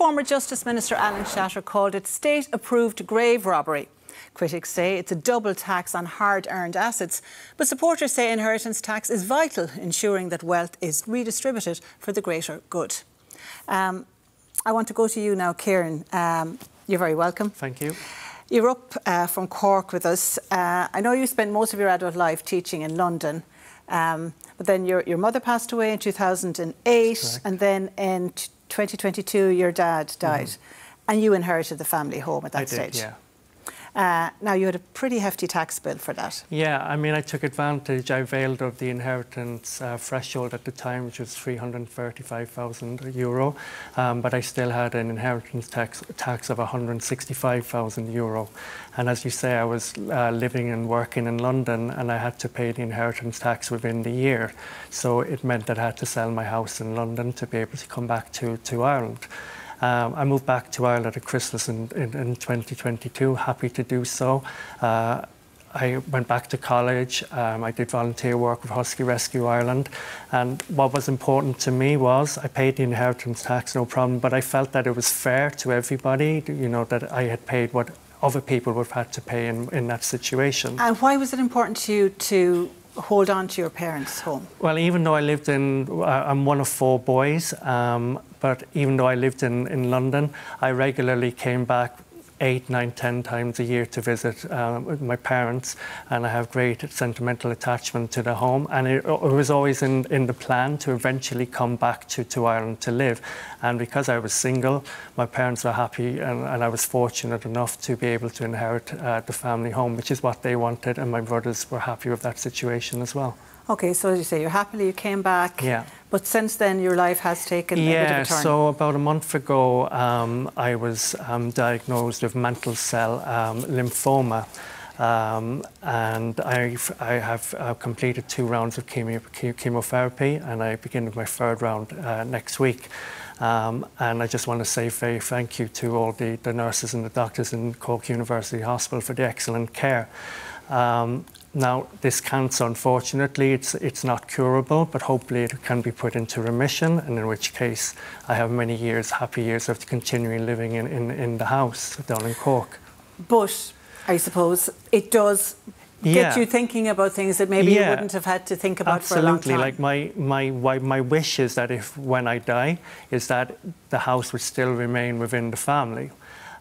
Former Justice Minister Alan Shatter called it state-approved grave robbery. Critics say it's a double tax on hard-earned assets, but supporters say inheritance tax is vital, ensuring that wealth is redistributed for the greater good. I want to go to you now, Kieran. You're very welcome. Thank you. You're up from Cork with us. I know you spent most of your adult life teaching in London, but then your mother passed away in 2008, correct. And then in 2022 your dad died, and you inherited the family home at that stage. Yeah. Now, you had a pretty hefty tax bill for that. Yeah, I mean, I took advantage. I availed of the inheritance threshold at the time, which was €335,000, but I still had an inheritance tax of €165,000. And as you say, I was living and working in London, and I had to pay the inheritance tax within the year. So it meant that I had to sell my house in London to be able to come back to Ireland. I moved back to Ireland at Christmas in 2022, happy to do so. I went back to college, I did volunteer work with Husky Rescue Ireland, and what was important to me was I paid the inheritance tax, no problem, but I felt that it was fair to everybody, you know, that I had paid what other people would have had to pay in that situation. And why was it important to you to hold on to your parents' home? Well, even though I lived in, I'm one of 4 boys, but even though I lived in London, I regularly came back 8, 9, 10 times a year to visit my parents, and I have great sentimental attachment to the home, and it was always in the plan to eventually come back to Ireland to live. And because I was single, my parents were happy, and I was fortunate enough to be able to inherit the family home, which is what they wanted, and my brothers were happy with that situation as well. Okay, so as you say, you came back. Yeah. But since then, your life has taken a bit of a turn. So about a month ago, I was diagnosed with mantle cell lymphoma, and I have completed 2 rounds of chemotherapy, and I begin with my 3rd round next week. And I just want to say thank you to all the nurses and the doctors in Cork University Hospital for the excellent care. Now, this cancer, unfortunately, it's not curable, but hopefully it can be put into remission, and in which case I have many years, happy years of continuing living in the house down in Cork. But I suppose it does get you thinking about things that maybe you wouldn't have had to think about for a long time. Absolutely. Like my wish is that when I die, is that the house would still remain within the family.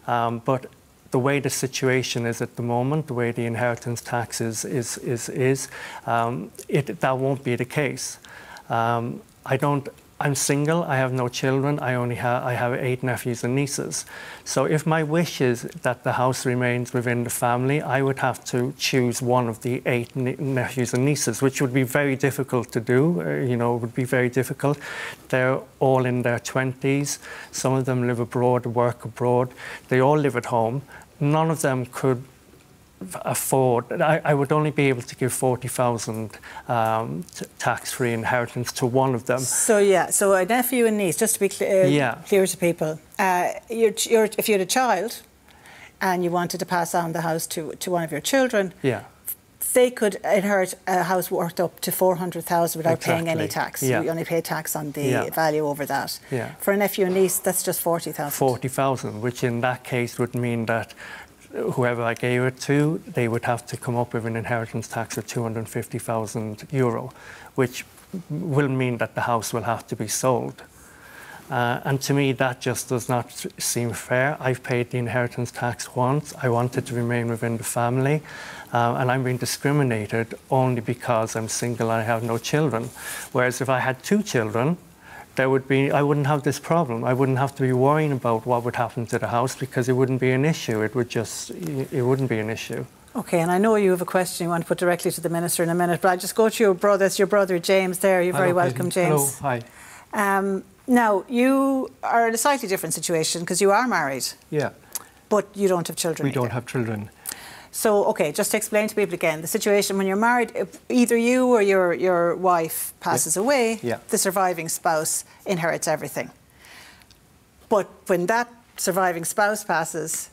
But the way the situation is at the moment, the way the inheritance tax is, that won't be the case. I'm single, I have no children, I have 8 nephews and nieces. So if my wish is that the house remains within the family, I would have to choose one of the 8 nephews and nieces, which would be very difficult to do, you know, it would be very difficult. They're all in their 20s, some of them live abroad, work abroad, they all live at home. None of them could afford, I would only be able to give 40,000 tax-free inheritance to one of them. So yeah, so a nephew and niece, just to be clear to people, if you had a child and you wanted to pass on the house to one of your children, they could inherit a house worth up to 400,000 without paying any tax. So you only pay tax on the value over that. For a nephew and niece, that's just 40,000. 40,000, which in that case would mean that whoever I gave it to, they would have to come up with an inheritance tax of €250,000, which will mean that the house will have to be sold. And to me, that just does not seem fair. I've paid the inheritance tax once. I wanted to remain within the family, and I'm being discriminated only because I'm single and I have no children. Whereas if I had 2 children, I wouldn't have this problem. I wouldn't have to be worrying about what would happen to the house because it wouldn't be an issue. It wouldn't be an issue. Okay, and I know you have a question you want to put directly to the Minister in a minute, but I'll just go to your brother. It's your brother James there. You're very welcome, James. Hello, hi. Now, you are in a slightly different situation because you are married. Yeah. But you don't have children. We don't have children. So, okay, just to explain to people again, the situation when you're married, if either you or your wife passes away, the surviving spouse inherits everything. But when that surviving spouse passes,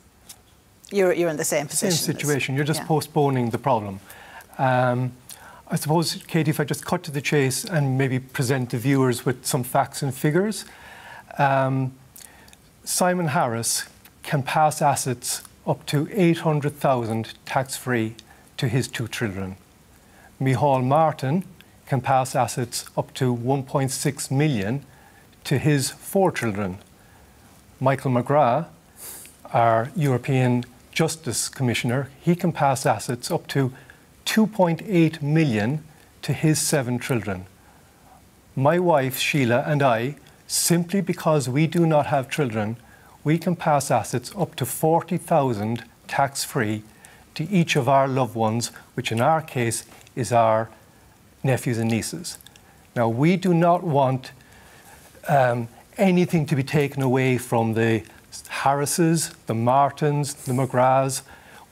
you're in the same position. Same situation. You're just postponing the problem. I suppose, Katie, if I just cut to the chase and maybe present the viewers with some facts and figures. Simon Harris can pass assets up to 800,000 tax-free to his 2 children. Micheál Martin can pass assets up to 1.6 million to his 4 children. Michael McGrath, our European Justice Commissioner, he can pass assets up to 2.8 million to his 7 children. My wife, Sheila, and I, simply because we do not have children, we can pass assets up to 40,000 tax-free to each of our loved ones, which in our case is our nephews and nieces. Now, we do not want anything to be taken away from the Harrises, the Martins, the McGraths.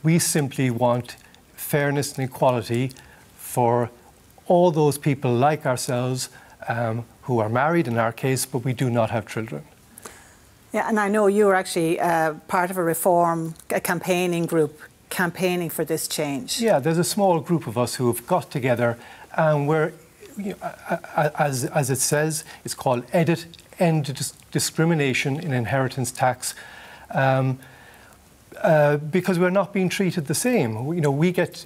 We simply want fairness and equality for all those people like ourselves who are married in our case, but we do not have children. Yeah, and I know you were actually part of a campaigning group campaigning for this change. Yeah, there's a small group of us who have got together and we're, as it says, it's called End Discrimination in Inheritance Tax, because we're not being treated the same. We get,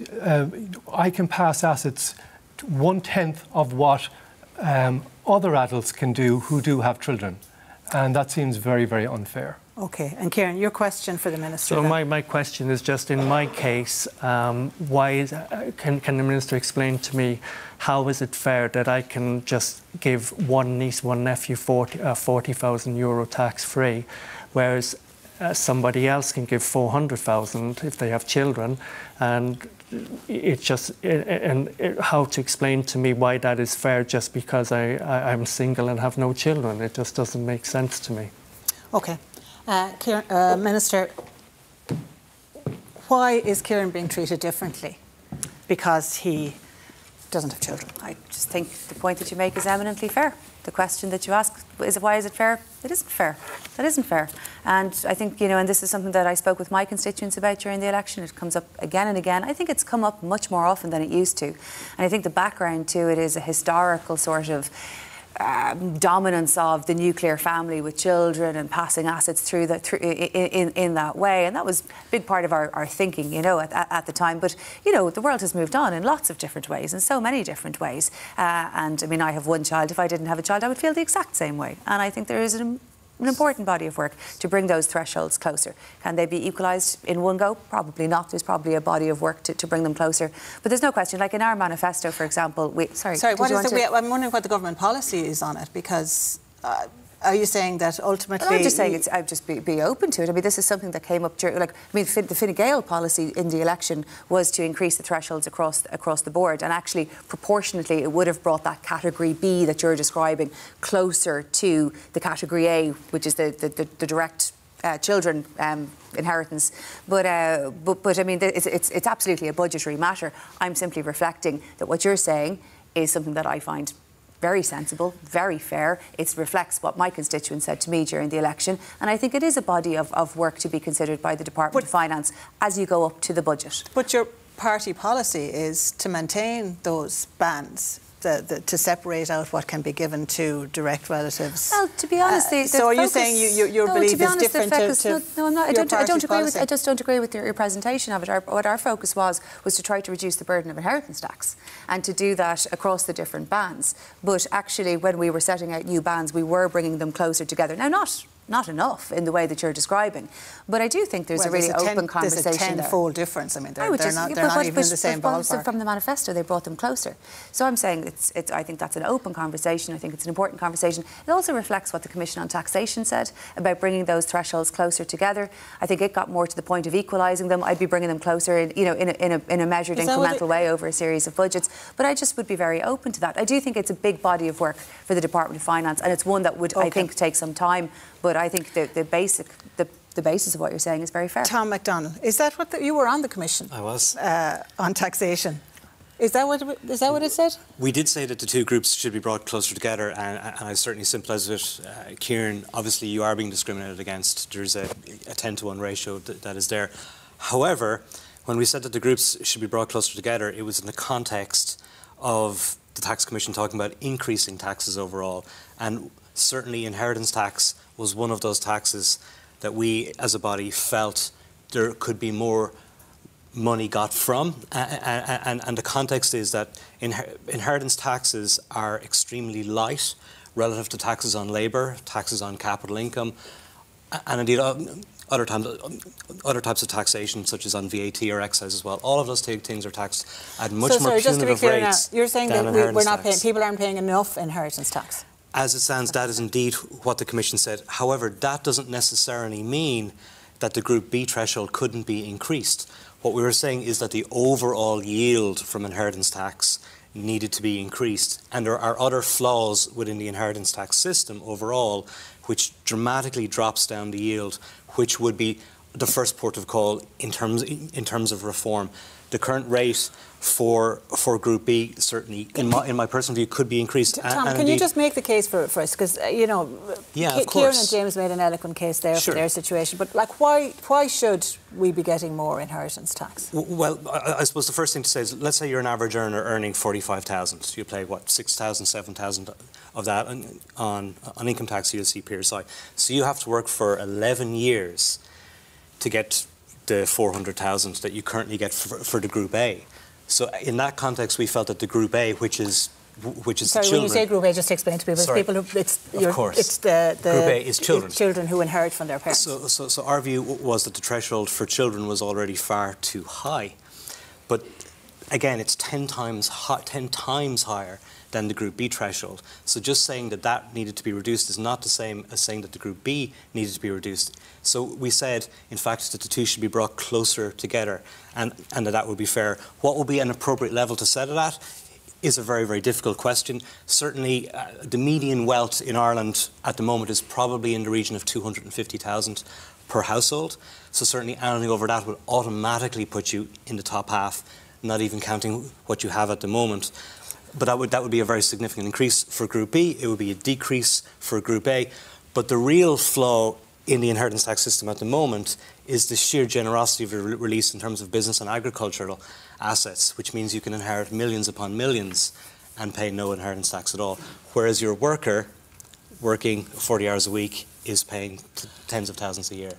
I can pass assets to 1/10 of what other adults can do who do have children. And that seems very, very unfair. Okay, and Kieran, your question for the Minister. So my question is just in my case, can the Minister explain to me how is it fair that I can just give one niece, one nephew 40,000 euro tax-free, whereas somebody else can give 400,000 if they have children, and how to explain to me why that is fair just because I'm single and have no children? It just doesn't make sense to me. Okay. Minister, why is Kieran being treated differently? Because he doesn't have children. I just think the point that you make is eminently fair. The question that you ask is, why is it fair? It isn't fair. That isn't fair. And I think, and this is something that I spoke with my constituents about during the election. It comes up again and again. I think it's come up much more often than it used to. And I think the background to it is a historical sort of dominance of the nuclear family with children and passing assets through that in that way, and that was a big part of our thinking, at the time. But the world has moved on in lots of different ways, in so many different ways. And I mean, I have one child. If I didn't have a child, I would feel the exact same way. And I think there is an important body of work to bring those thresholds closer. Can they be equalised in one go? Probably not. There's probably a body of work to bring them closer. But there's no question, like in our manifesto, for example, I'm wondering what the government policy is on it, because are you saying that ultimately... Well, I'm just saying I'd just be open to it. I mean, this is something that came up during, the Fine Gael policy in the election was to increase the thresholds across the board, and actually, proportionately, it would have brought that Category B that you're describing closer to the Category A, which is the direct children inheritance. But I mean, it's absolutely a budgetary matter. I'm simply reflecting that what you're saying is something that I find very sensible, very fair. It reflects what my constituents said to me during the election, and I think it is a body of work to be considered by the Department of Finance as you go up to the budget. But your party policy is to maintain those bands, to separate out what can be given to direct relatives. Well, to be honest, so are you saying your belief is different to no, I'm not. I just don't agree with your presentation of it. What our focus was to try to reduce the burden of inheritance tax, and to do that across the different bands. But actually, when we were setting out new bands, we were bringing them closer together. Now, not enough in the way that you're describing, but I do think there's a really open conversation there. There's a tenfold difference. I mean, they're not even in the same ballpark. From the manifesto, they brought them closer. So I'm saying I think that's an open conversation. I think it's an important conversation. It also reflects what the Commission on Taxation said about bringing those thresholds closer together. I think it got more to the point of equalising them. I'd be bringing them closer, in a measured, incremental way over a series of budgets. But I just would be very open to that. I do think it's a big body of work for the Department of Finance, and it's one that would, I think, take some time. But I think the basis of what you're saying is very fair. Tom McDonnell, is that what you were on the Commission? I was. On taxation. Is that what it said? We did say that the two groups should be brought closer together, and I certainly sympathise with Kieran. Obviously, you are being discriminated against. There's a 10-to-1 ratio that is there. However, when we said that the groups should be brought closer together, it was in the context of the Tax Commission talking about increasing taxes overall. And certainly inheritance tax was one of those taxes that we as a body felt there could be more money got from, and the context is that inheritance taxes are extremely light relative to taxes on labour, taxes on capital income, and indeed other types of taxation, such as on VAT or excise as well. All of those things are taxed at much more punitive rates. You're saying that we're not paying, people aren't paying enough inheritance tax? As it stands, that is indeed what the Commission said. However, that doesn't necessarily mean that the Group B threshold couldn't be increased. What we were saying is that the overall yield from inheritance tax needed to be increased, and there are other flaws within the inheritance tax system overall which dramatically drops down the yield, which would be the first port of call in terms of reform. The current rate for Group B, certainly, in my personal view, could be increased. Tom, can you just make the case for us? Because, you know, Kieran and James made an eloquent case there for their situation. But, like, why should we be getting more inheritance tax? Well, I suppose the first thing to say is, let's say you're an average earner earning 45,000. You pay, what, 6,000, 7,000 of that on income tax you'll see PSI. So you have to work for 11 years to get the 400,000 that you currently get for the Group A. So in that context, we felt that the Group A, which is Sorry, children. When you say Group A, just explain to people. Sorry. People who, it's the Group A is children. Children who inherit from their parents. So our view was that the threshold for children was already far too high. But again, it's 10 times higher than the Group B threshold. So just saying that that needed to be reduced is not the same as saying that the Group B needed to be reduced. So we said, in fact, that the two should be brought closer together, and that would be fair. What would be an appropriate level to set it at is a very, very difficult question. Certainly, the median wealth in Ireland at the moment is probably in the region of 250,000 per household. So certainly anything over that would automatically put you in the top half, not even counting what you have at the moment. But that would be a very significant increase for Group B. It would be a decrease for Group A. But the real flaw in the inheritance tax system at the moment is the sheer generosity of the release in terms of business and agricultural assets, which means you can inherit millions upon millions and pay no inheritance tax at all. Whereas your worker working 40 hours a week is paying tens of thousands a year.